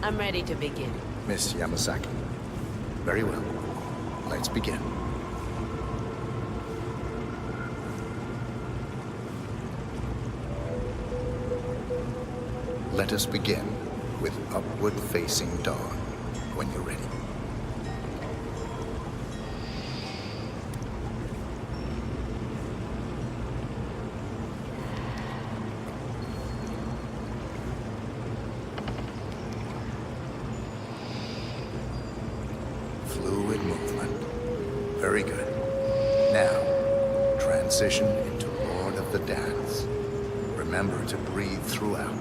I'm ready to begin. Miss Yamasaki. Very well. Let's begin. Let us begin with upward-facing dawn, when you're ready. Fluid movement. Very good. Now, transition into Lord of the Dance. Remember to breathe throughout.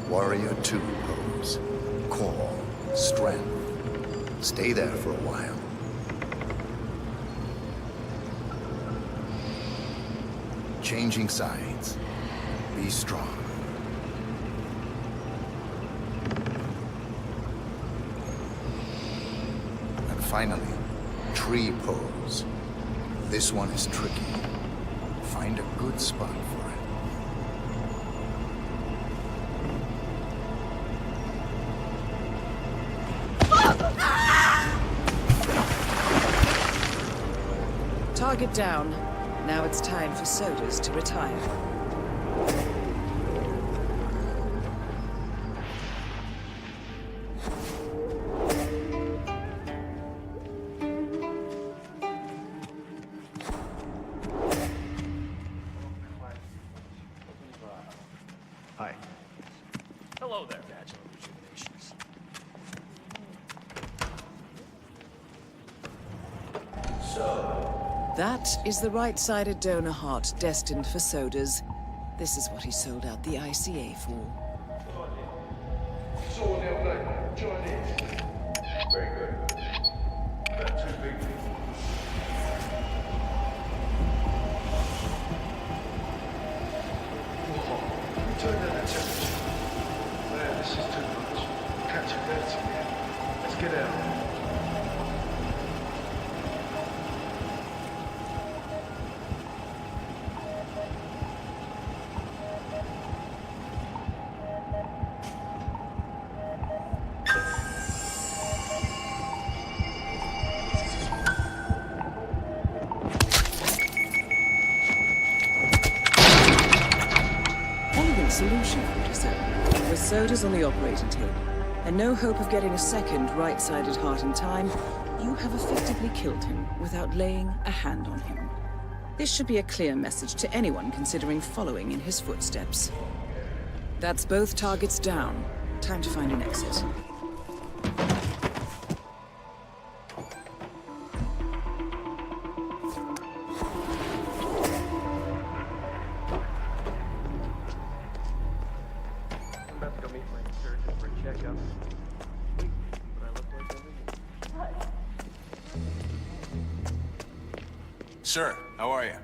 Warrior 2 pose. Core, strength. Stay there for a while. Changing sides. Be strong. And finally, tree pose. This one is tricky. Find a good spot for it. Target down. Now it's time for sodas to retire. Hi. Hello there, Bachelor of Rejuvenations. That is the right-sided donor heart destined for sodas. This is what he sold out the ICA for. Very good. Not too big. Turn down the temperature. Man, this is too much. Catch a nerves again. Let's get out. Solution, 47. With sodas on the operating table, and no hope of getting a second right-sided heart in time, you have effectively killed him without laying a hand on him. This should be a clear message to anyone considering following in his footsteps. That's both targets down. Time to find an exit. Sir, how are you?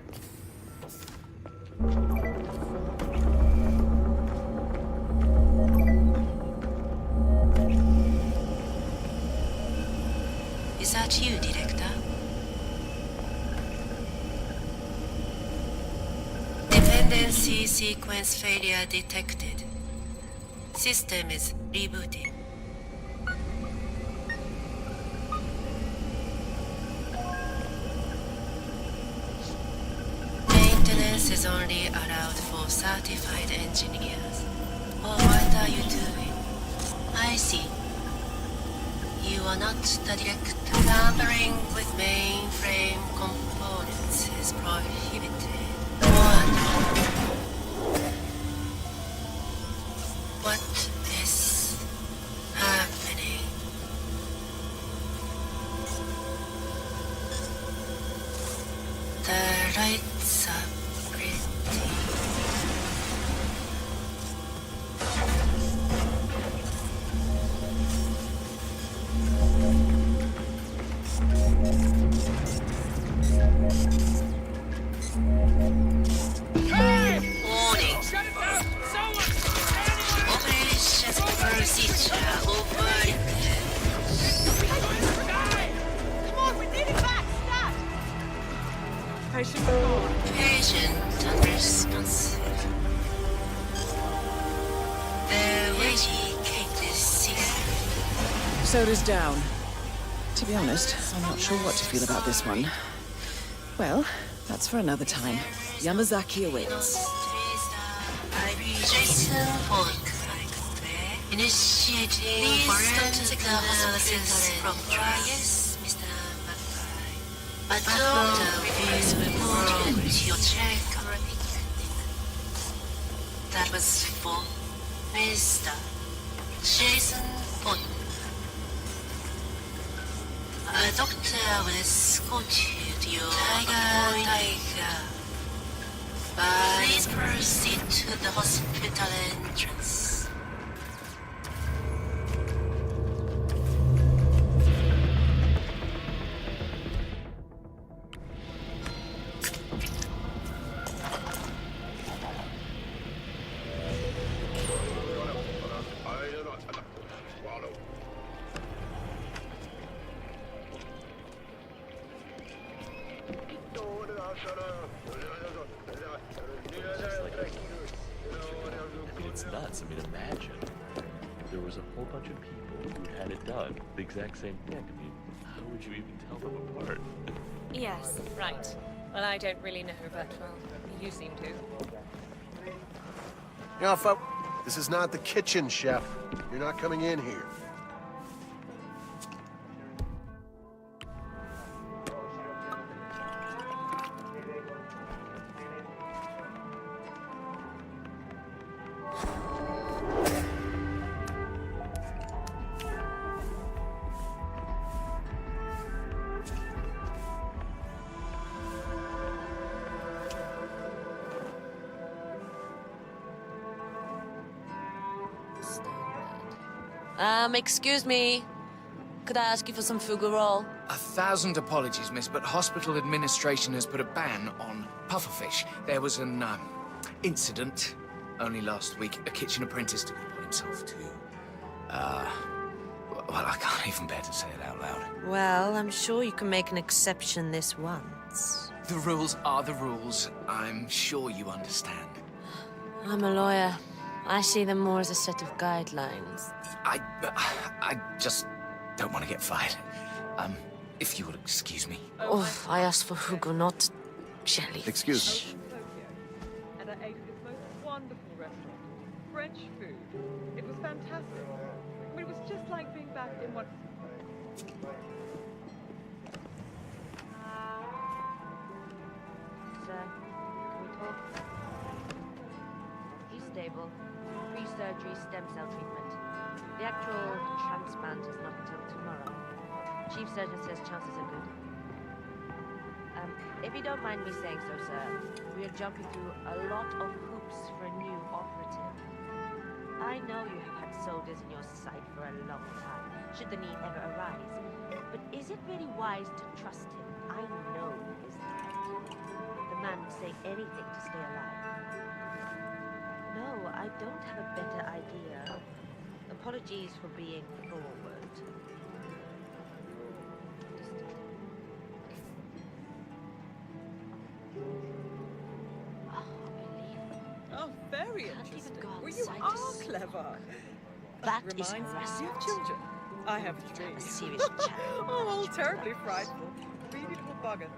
Is that you, Director? Dependency sequence failure detected. System is rebooting. Maintenance is only allowed for certified engineers. Oh, what are you doing? I see. You are not the director. Tampering with mainframe components is prohibited. What is happening? The lights are pretty. Warning. Operation procedure overridden. Come on, we need it back, stat! soda's down. To be honest, I'm not sure what to feel about this one. Well, that's for another time. Yamazaki awaits. Jason Pollock. Initiating forensic analysis from trials, Mr. McBride. A doctor refused to report to your check. That was for Mr. Jason Pollock. A doctor will escort you to your Tiger. Please proceed to the hospital entrance. It's nuts. I mean, imagine there was a whole bunch of people who had it done, the exact same thing. I mean, how would you even tell them apart? Yes, right. Well, I don't really know, but, well, you seem to. Now, this is not the kitchen, Chef. You're not coming in here. Excuse me. Could I ask you for some fugu roll? 1,000 apologies, miss, but hospital administration has put a ban on pufferfish. There was an, incident only last week. A kitchen apprentice took it upon himself to, well, I can't even bear to say it out loud. Well, I'm sure you can make an exception this once. The rules are the rules. I'm sure you understand. I'm a lawyer. I see them more as a set of guidelines. I just don't want to get fired. If you will excuse me. Oh, I asked for fugu, not jelly. Excuse me. And I ate at this most wonderful restaurant. French food. It was fantastic. I mean, it was just like being back in what... Sir, can we talk? He's stable. Pre-surgery stem cell treatment. The actual transplant is not until tomorrow. Chief surgeon says chances are good. If you don't mind me saying so, sir, we are jumping through a lot of hoops for a new operative. I know you have had soldiers in your sight for a long time, should the need ever arise. But is it really wise to trust him? I know his type. The man would say anything to stay alive. No, I don't have a better idea. Apologies for being forward. Oh, very interesting. Well, you outside are to clever. That Reminds is me, you harassment. have children. I have Have 3. a serious chat. Oh, all terribly frightful. Greedy little bugger.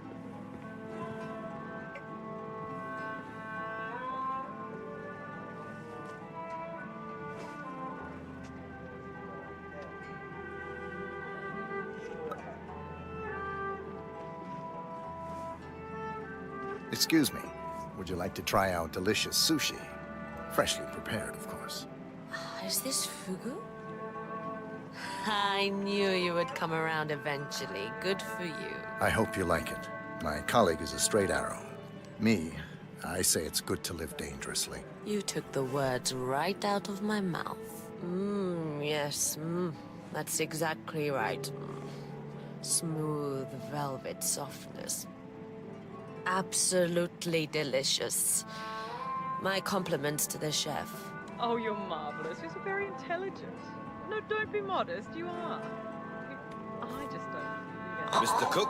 Excuse me. Would you like to try our delicious sushi? Freshly prepared, of course. Is this fugu? I knew you would come around eventually. Good for you. I hope you like it. My colleague is a straight arrow. Me, I say it's good to live dangerously. You took the words right out of my mouth. Yes, that's exactly right. Smooth velvet softness. Absolutely delicious. My compliments to the chef. Oh, you're marvelous. You're so very intelligent. No, don't be modest. You are. I just don't. Mr. Cook?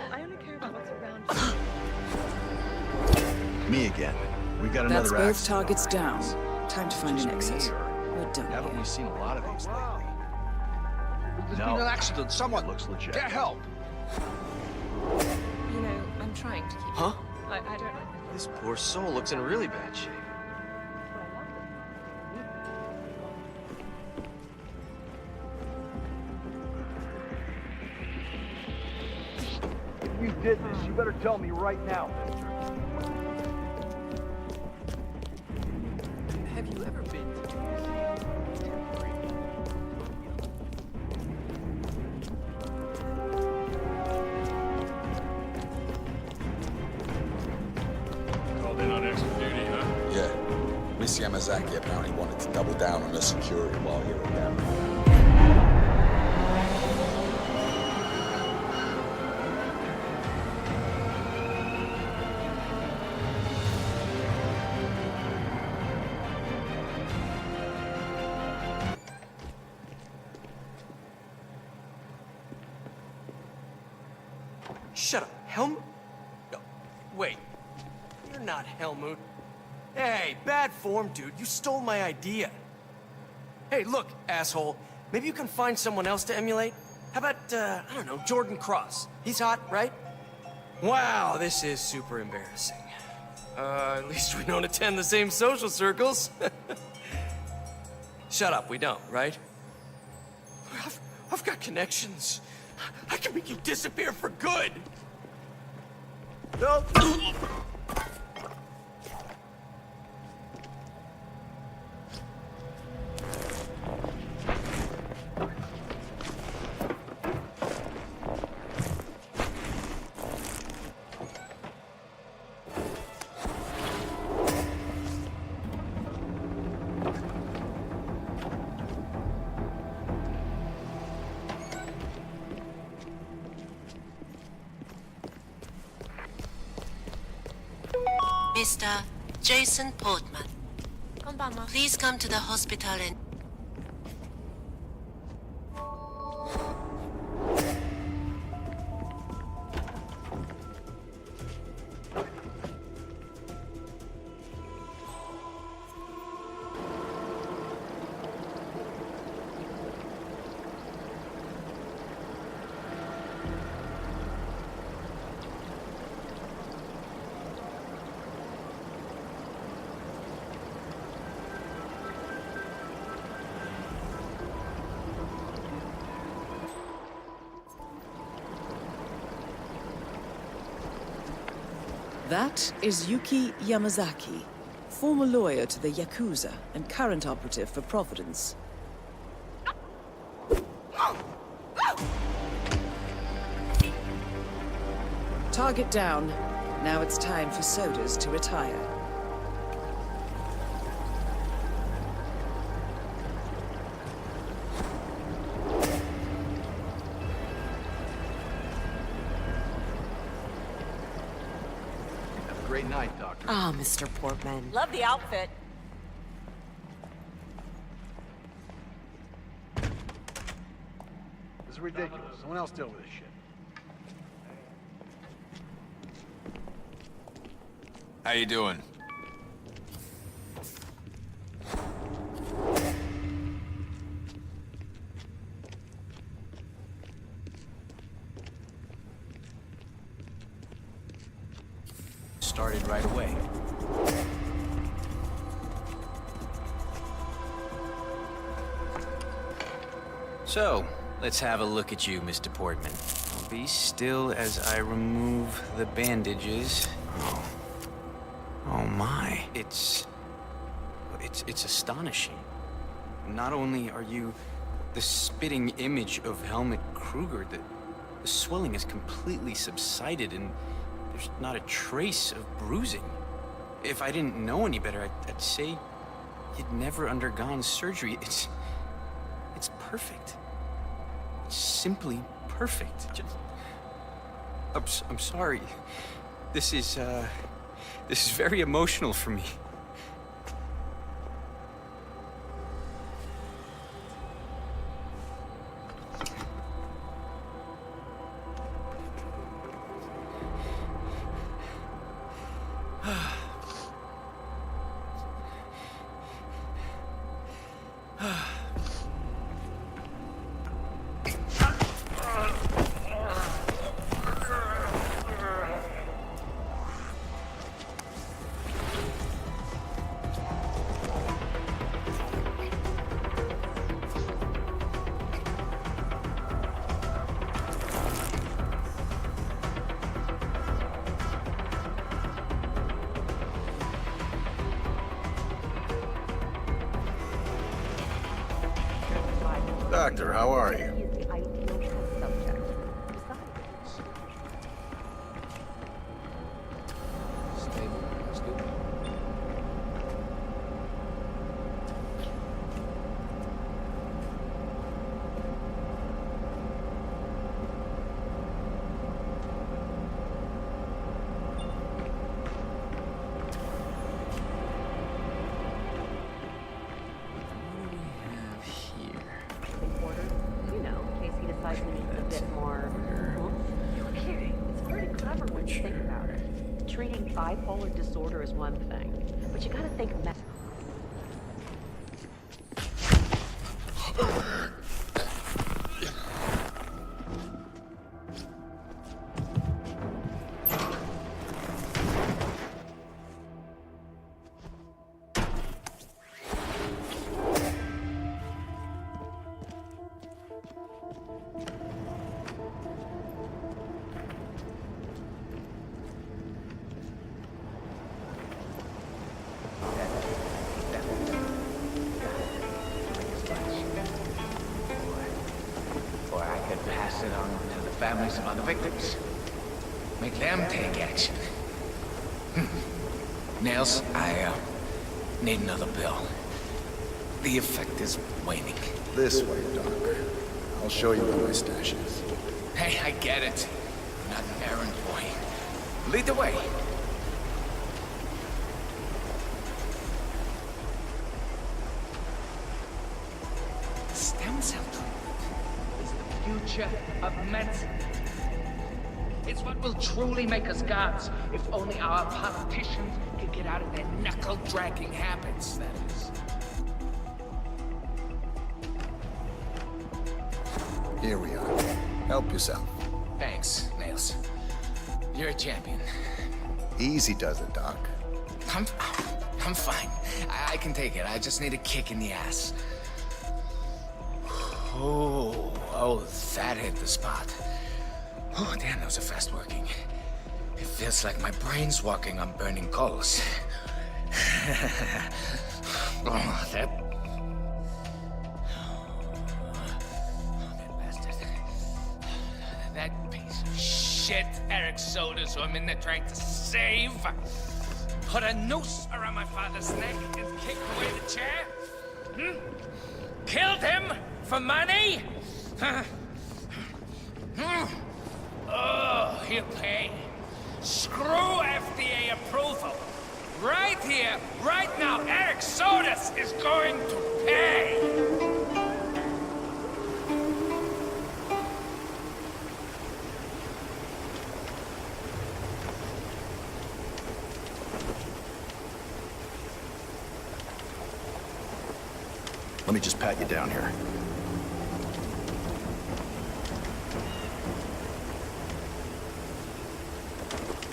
I only care about what's around you. Me again. We got another That's both accident on targets our down. hands. Time to find an exit. We're done Haven't here. we seen a lot of these lately? There's been an accident. Someone Looks legit. get help. You know, I'm trying to keep. Huh? I don't know. This poor soul looks in really bad shape. If you did this, you better tell me right now, mister. Have you ever been to Called in on extra duty, huh? Yeah. Miss Yamazaki apparently wanted to double down on her security while you were down. Shut up, Helmut? No, wait, you're not Helmut. Hey, bad form, dude. You stole my idea. Hey, look, asshole. Maybe you can find someone else to emulate? How about, I don't know, Jordan Cross? He's hot, right? Wow, this is super embarrassing. At least we don't attend the same social circles. Shut up, we don't, right? I've got connections. I can make you disappear for good. No. Mr. Jason Portman, please come to the hospital and... That is Yuki Yamazaki, former lawyer to the Yakuza and current operative for Providence. Target down. Now it's time for Sodas to retire. Great night, Doctor. Ah, Mr. Portman. Love the outfit. This is ridiculous. Someone else deal with this shit. How you doing? Started right away. So, let's have a look at you, Mr. Portman. Be still as I remove the bandages. Oh my. It's astonishing. Not only are you the spitting image of Helmut Kruger, the swelling has completely subsided and there's not a trace of bruising. If I didn't know any better, I'd say you'd never undergone surgery. It's perfect. It's simply perfect. I'm sorry. This is very emotional for me. Doctor, how are you? He is the ideal test subject. Besides, you know, in case he decides he needs a bit more. You're kidding. It's pretty clever when you think about it. Treating bipolar disorder is one thing, but you gotta think Or I could pass it on to the families of other victims. Make them take action. Nails, I need another bill. The effect is waning. This way, Doc. I'll show you where my stash is. Hey, I get it. You're not an errand boy. Lead the way. Stem cell treatment is the future of medicine. It's what will truly make us gods, if only our politicians could get out of their knuckle-dragging habits, that is. Here we are. Help yourself. Thanks, Nails. You're a champion. Easy does it, Doc. I'm fine. I can take it. I just need a kick in the ass. Oh, that hit the spot. Oh, damn, those are fast working. It feels like my brain's walking on burning coals. Oh, that bastard. That piece of shit Eric Sodas, who I'm in there trying to save, put a noose around my father's neck and kicked away the chair. Killed him for money? Oh, he'll pay. Screw FDA approval. Right here, right now, Eric Sodas is going to pay. Let me just pat you down here.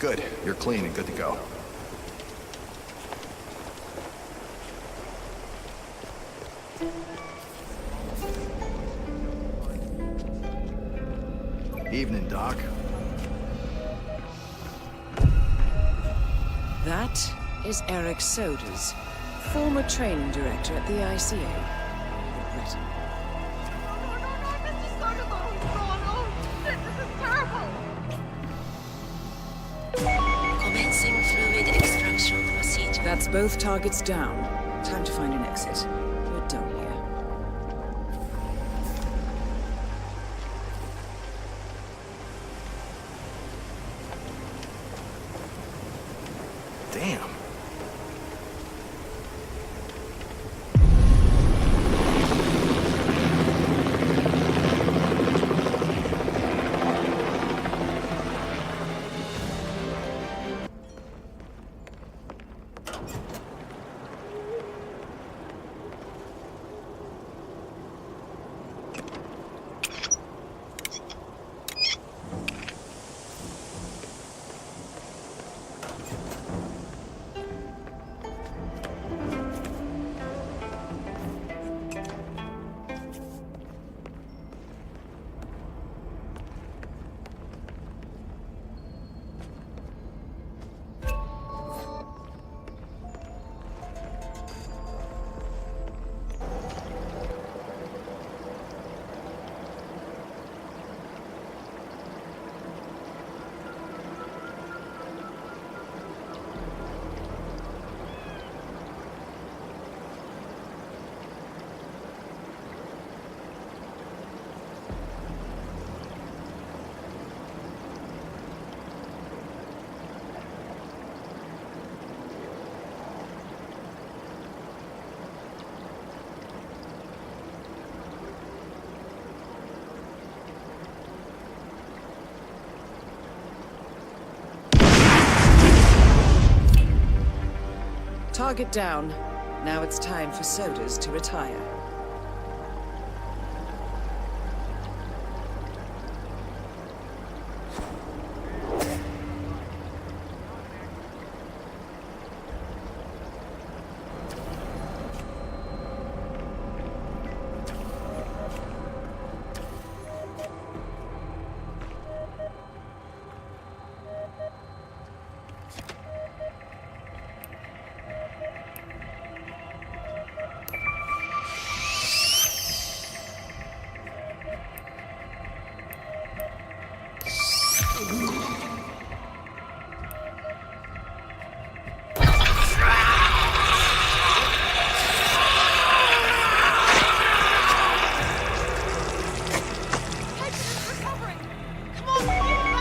Good. You're clean and good to go. Evening, Doc. That is Eric Sodas, former training director at the ICA. Regrettably. Commencing fluid extraction procedure. That's both targets down. Time to find an exit. We're done here. Damn. target down. Now it's time for Sodas to retire.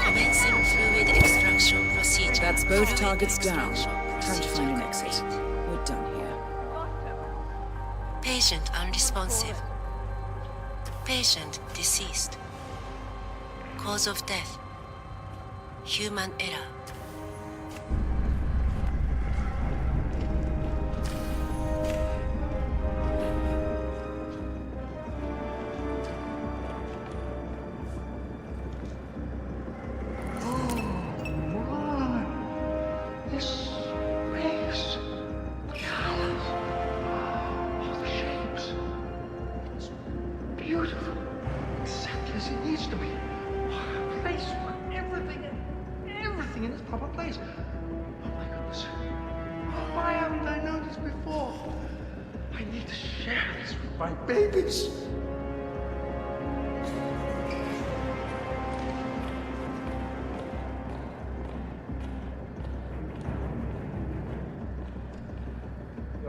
Commencing fluid extraction procedure. That's both targets down. Time to find an exit. We're done here. Patient unresponsive. Patient deceased. Cause of death. Human error. This place. Colors. All the shapes. It's beautiful. Exactly as it needs to be. A place where everything in its proper place. Oh my goodness. Why haven't I known this before? I need to share this with my babies.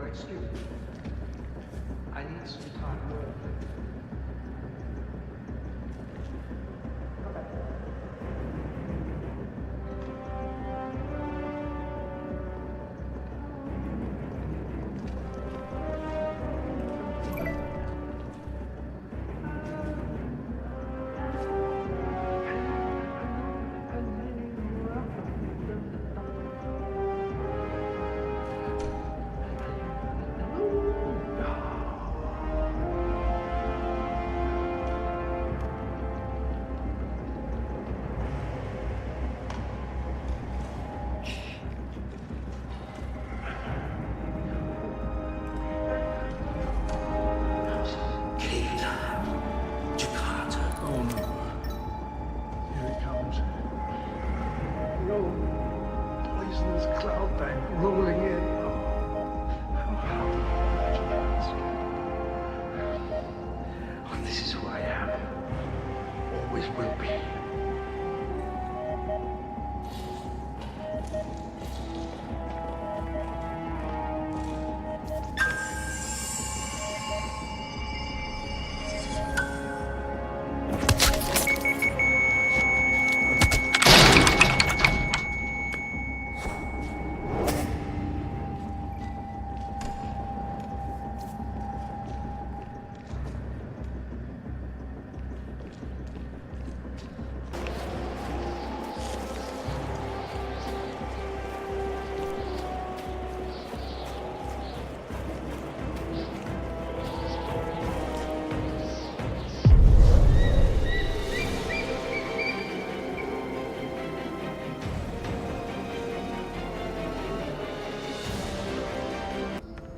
Excuse me. I need some time. Rolling in. Oh, this is who I am. Always will be.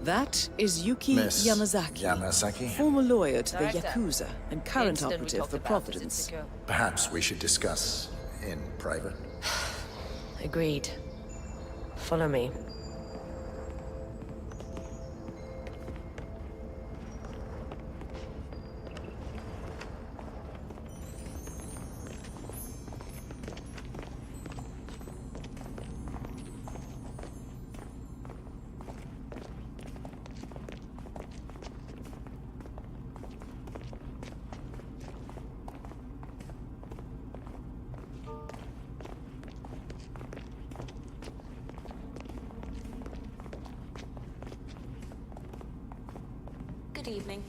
That is Yuki Miss Yamazaki, Yamazaki? former lawyer to the Director. Yakuza and current Incident we operative talked for about, is it Providence. secure? Perhaps we should discuss in private. Agreed. Follow me. Good evening.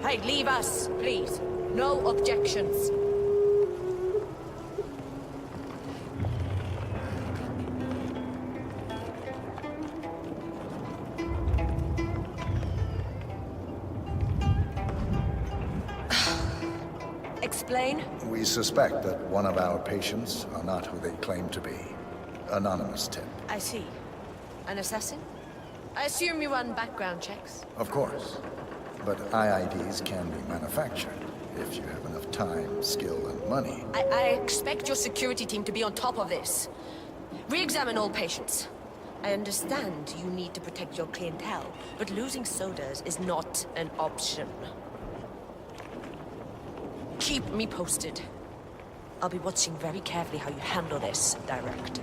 Hey, leave us, please. No objections. Explain? We suspect that one of our patients are not who they claim to be. Anonymous tip. I see. An assassin? I assume you run background checks? Of course. But IIDs can be manufactured if you have enough time, skill, and money. I expect your security team to be on top of this. Re-examine all patients. I understand you need to protect your clientele, but losing sodas is not an option. Keep me posted. I'll be watching very carefully how you handle this, Director.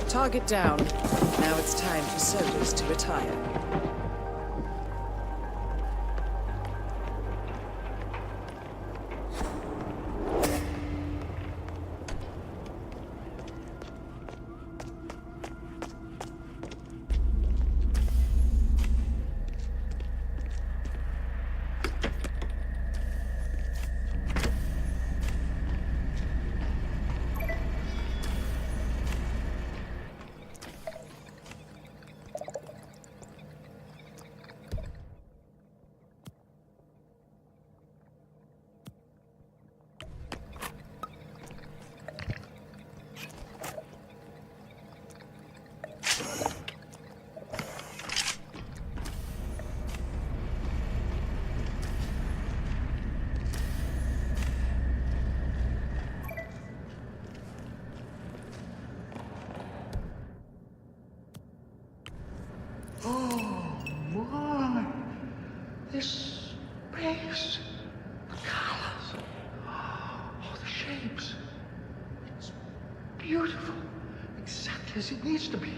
Target down. Now it's time for sodas to retire. This space, the colors, oh, the shapes. It's beautiful, exactly as it needs to be.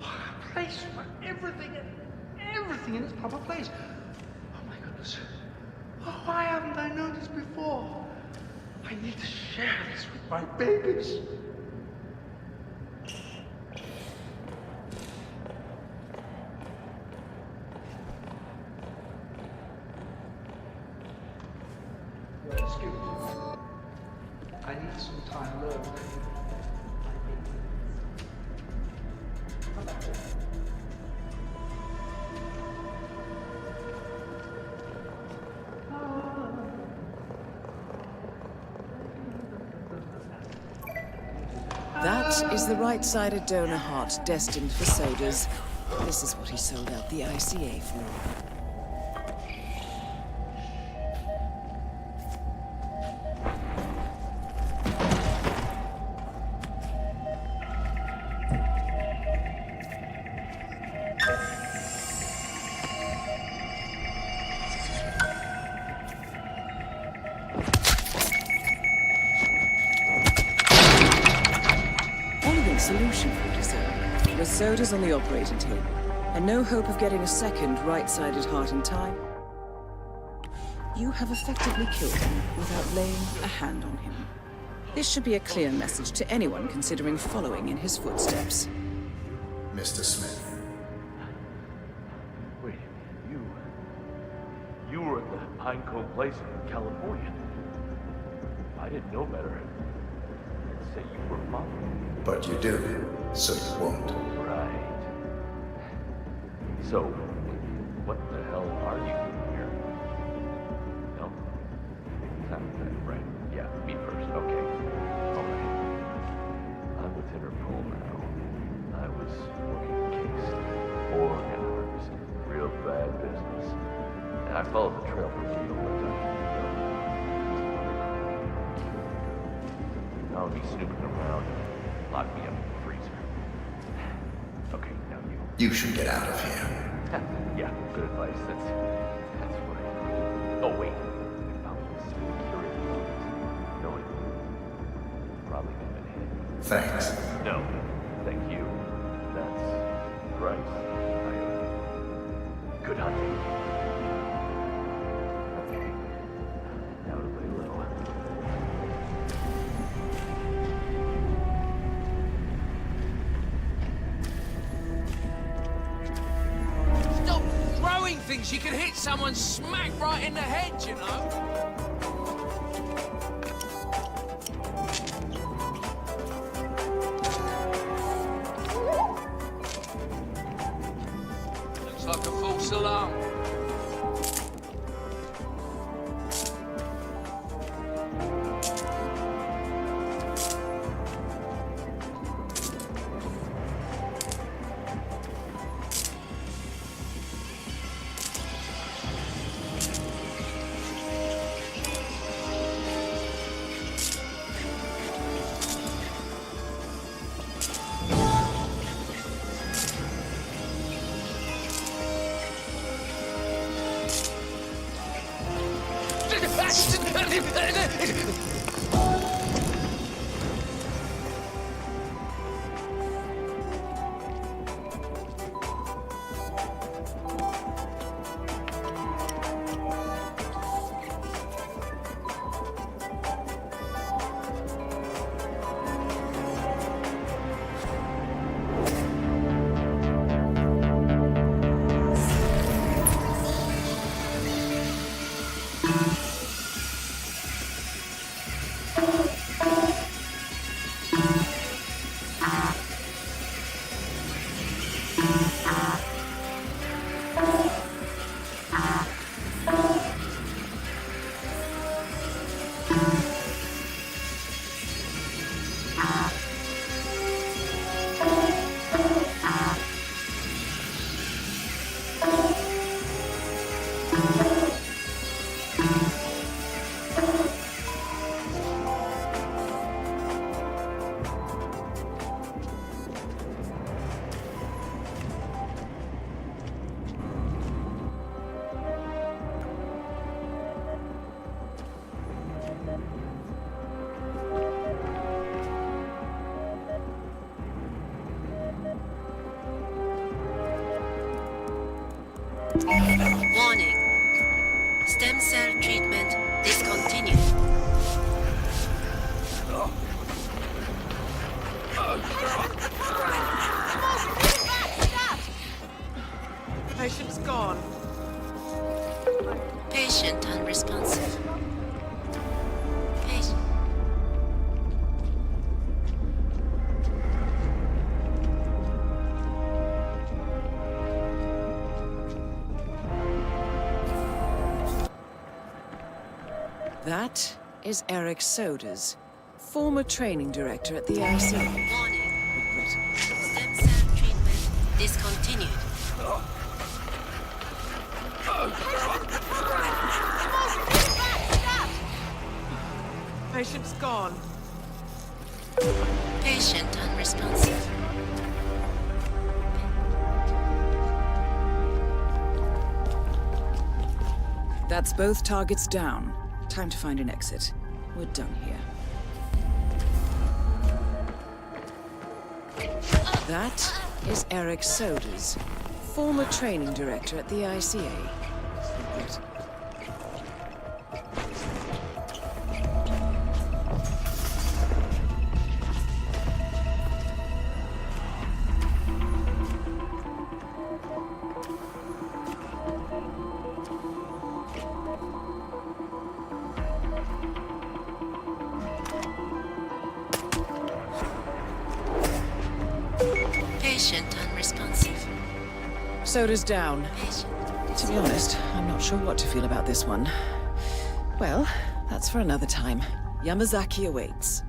A place for everything in its proper place. Oh my goodness. Oh, why haven't I known this before? I need to share this with my babies. Excuse me. I need some time alone. That is the right-sided donor heart destined for sodas. This is what he sold out the ICA for. Solution for dessert. With sodas on the operating table, and no hope of getting a second right-sided heart in time, you have effectively killed him without laying a hand on him. This should be a clear message to anyone considering following in his footsteps. Mr. Smith. Wait, you were at the Pine Cove place in California. I didn't know better. I'd say you were following. But you do, so you won't. Right. So, what the hell are you doing here? No? Right. Yeah, me first. Okay. Alright. I'm with Interpol now. I was working a case. 4 hours. Real bad business. And I followed the trail for real, but I'll be snooping around. Lock me up in the freezer. Okay, now you. You should get out of here. Yeah, good advice. That's what I do. Oh, wait. I found this security clearance. No, it probably been hit. Thanks. No, thank you. That's right. Good hunting. Okay. Now to lay low. means you can hit someone smack right in the head, you know? Looks like a false alarm. Warning. Stem cell treatment discontinued. Patient's gone. Patient unresponsive. Patient. That is Eric Soders, former training director at the IC. Warning. Stem cell treatment discontinued. Patient's gone. Patient unresponsive. That's both targets down. Time to find an exit. We're done here. That is Eric Soders, former training director at the ICA. Patient unresponsive. Soders down. To be honest, I'm not sure what to feel about this one. Well, that's for another time. Yamazaki awaits.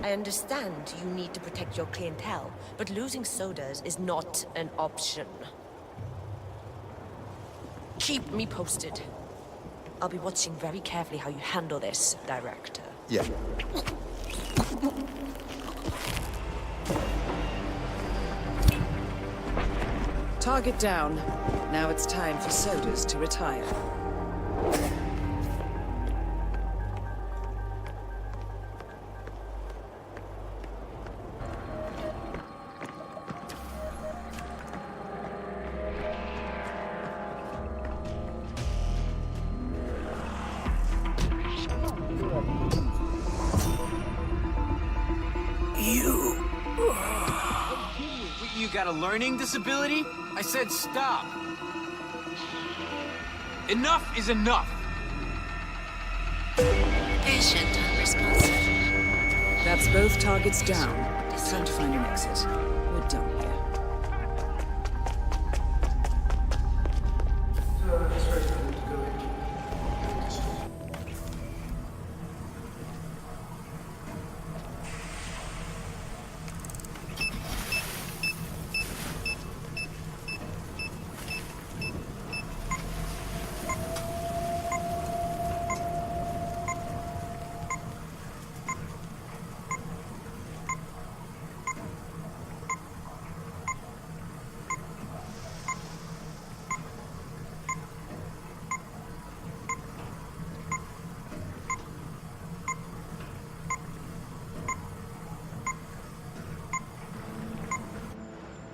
I understand you need to protect your clientele, but losing Soders is not an option. Keep me posted. I'll be watching very carefully how you handle this, Director. Yeah. Target down. Now it's time for Sodas to retire. You got a learning disability? I said stop. Enough is enough. Patient unresponsive. That's both targets down. Time to find an exit. We're done here.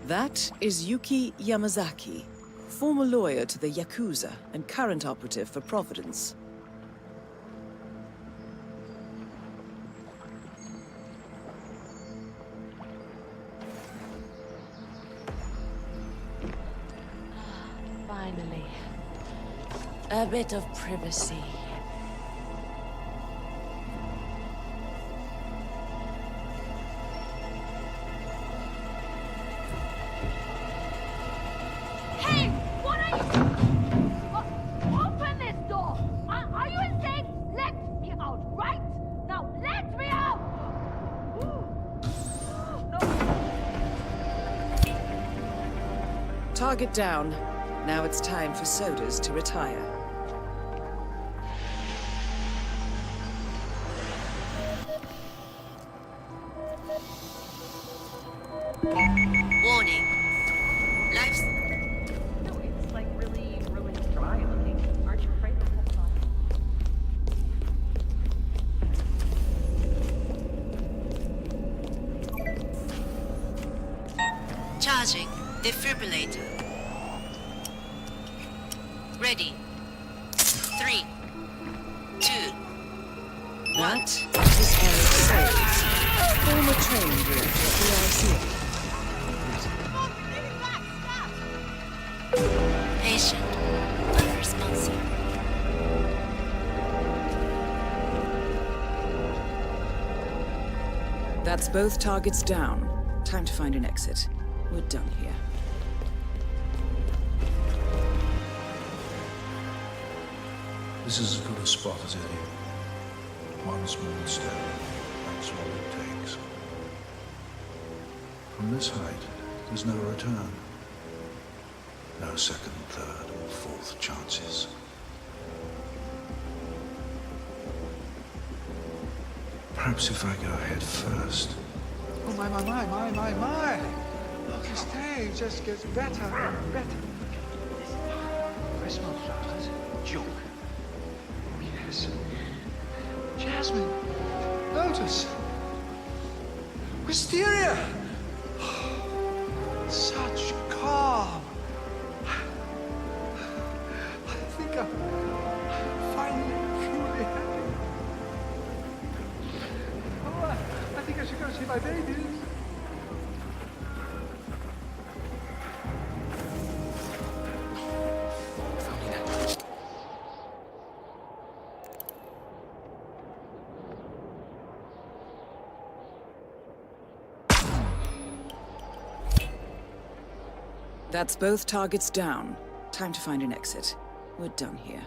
That is Yuki Yamazaki, former lawyer to the Yakuza and current operative for Providence. Finally. A bit of privacy. Hey! What are you... Open this door! Are you insane? Let me out, right? Now, let me out! Target down. Now it's time for Sodas to retire. Warning. Life's... No, it's like really, really dry looking. Aren't you afraid to hold on? Charging defibrillator. Ready. 3, 2. That is Eric Sayers, former training director at the RC. Patient unresponsive. That's both targets down. Time to find an exit. We're done here. This is as good a spot as any. One small step, that's all it takes. From this height, there's no return. No second, third, or fourth chances. Perhaps if I go head first. Oh, my. Look, this day just gets better and better. I smell flowers. Joke. Oh, yes. Jasmine. Lotus. Wisteria. Such calm. I think I'm finally truly happy. Oh, I think I should go see my babies. That's both targets down. Time to find an exit. We're done here.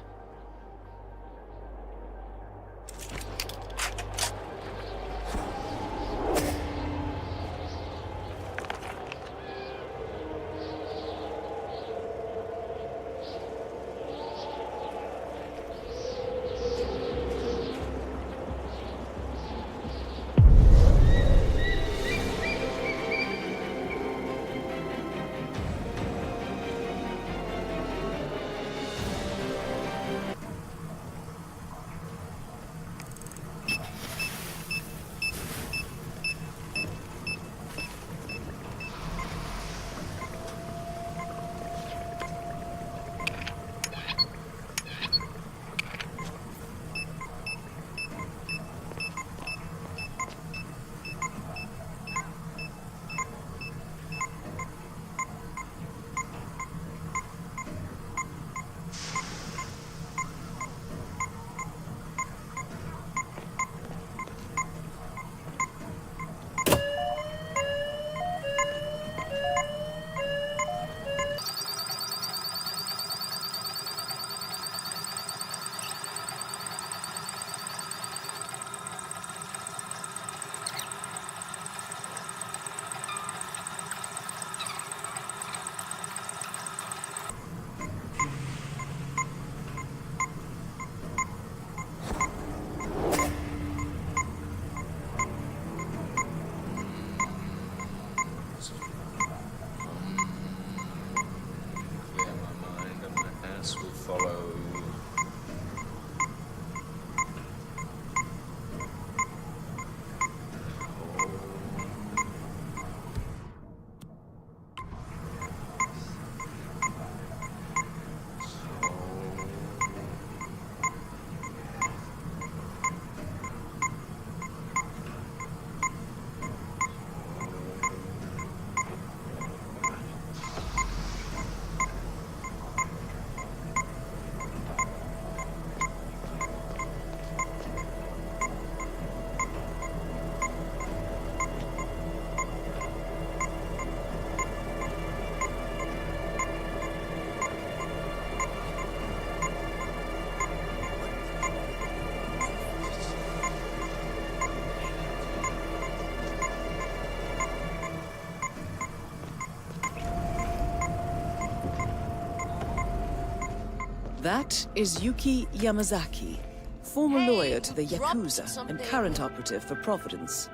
That is Yuki Yamazaki, former lawyer to the Yakuza and something. current operative for Providence.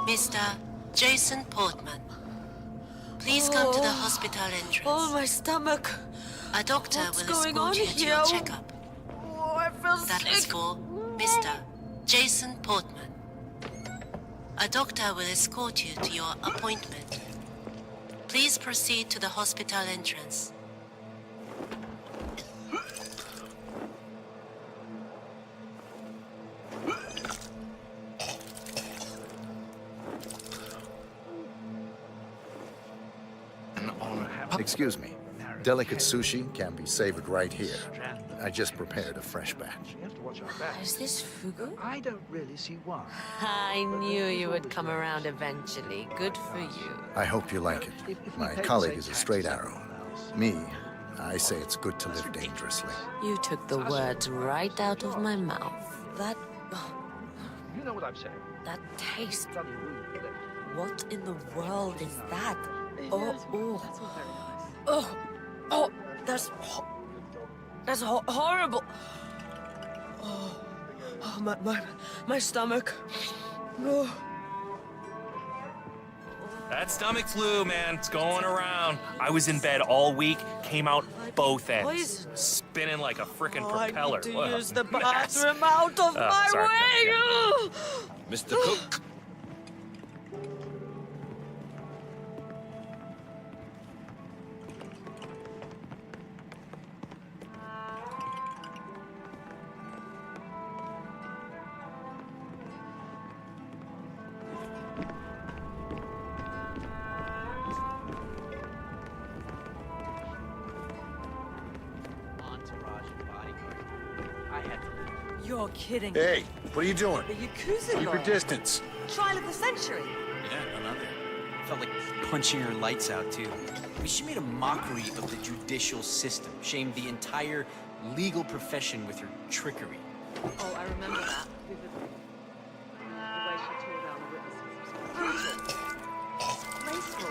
Mr. Jason Portman, please come to the hospital entrance. Oh, my stomach. A doctor What's will going escort on you to here? your checkup. Oh, I feel That is sick. for Mr. Jason Portman. A doctor will escort you to your appointment. Please proceed to the hospital entrance. Excuse me. Delicate sushi can be savored right here. I just prepared a fresh batch. Is this fugu? I don't really see why. I knew you would come around eventually. Good for you. I hope you like it. My colleague is a straight arrow. Me, I say it's good to live dangerously. You took the words right out of my mouth. That... You know what I'm saying. that taste. What in the world is that? Oh, oh. Oh, oh, that's horrible. Oh, oh, my stomach. Oh. That stomach flu, man, it's going around. I was in bed all week, came out both ends. Poison. Spinning like a frickin' Oh, propeller. I need to What a use the mess. bathroom out of my sorry. way. Oh. Mr. Cook. You're kidding. Hey, what are you doing? The Yakuza Keep your lawyer. distance. Trial of the century. Yeah, another. Felt like punching her lights out, too. I mean, she made a mockery of the judicial system, shamed the entire legal profession with her trickery. Oh, I remember that vividly. The way she tore down the witnesses was brutal. Graceful.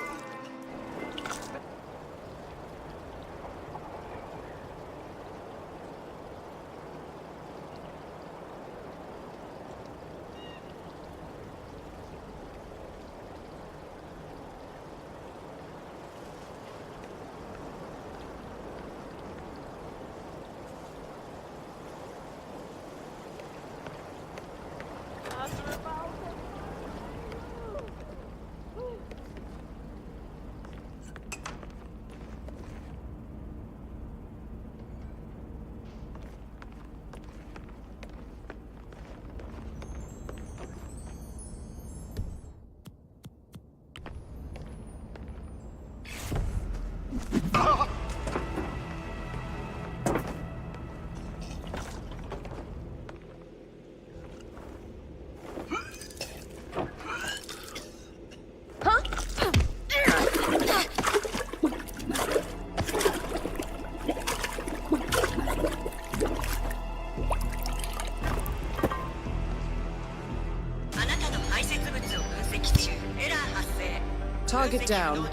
Target down.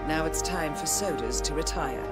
Now it's time for sodas to retire.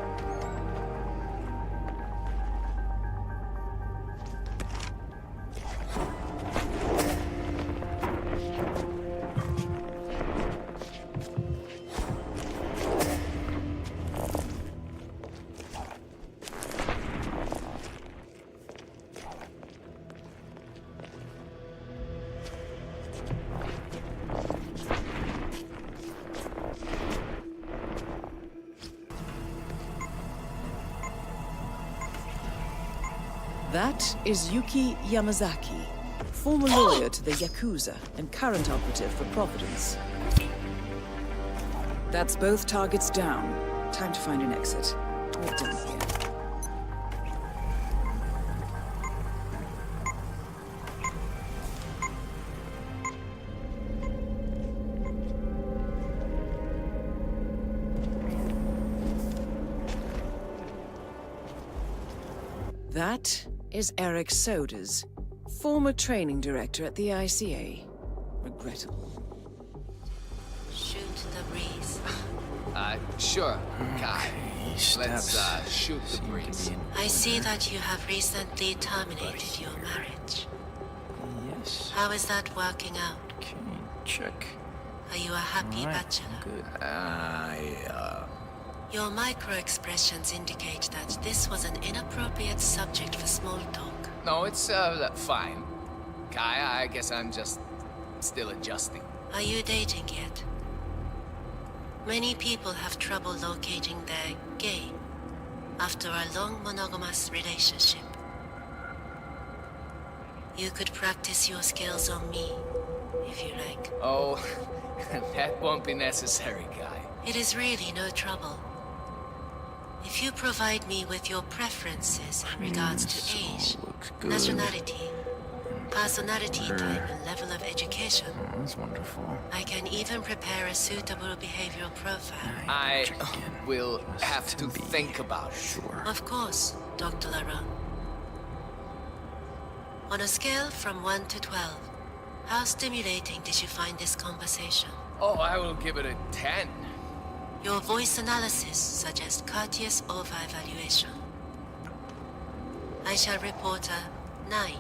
That is Yuki Yamazaki, former lawyer to the Yakuza and current operative for Providence. That's both targets down. Time to find an exit. We're done here. That is Eric Sodas, former training director at the ICA. Regrettable. Shoot the breeze. Sure, Kai. Let's shoot the breeze. I see that you have recently terminated your marriage. Yes. How is that working out? Okay, check. Are you a happy All right, bachelor? Good. Your micro-expressions indicate that this was an inappropriate subject for small talk. No, it's fine. Kai, I guess I'm just still adjusting. Are you dating yet? Many people have trouble locating their game after a long monogamous relationship. You could practice your skills on me, if you like. Oh, that won't be necessary, Kai. It is really no trouble. If you provide me with your preferences in regards to age, nationality, personality type, and level of education, That's wonderful. I can even prepare a suitable behavioral profile. I will have to think about it. Sure. Of course, Dr. Laron. On a scale from 1 to 12, how stimulating did you find this conversation? Oh, I will give it a 10. Your voice analysis suggests courteous over-evaluation. I shall report a 9.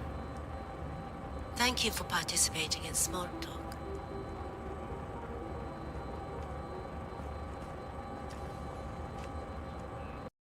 Thank you for participating in small talk.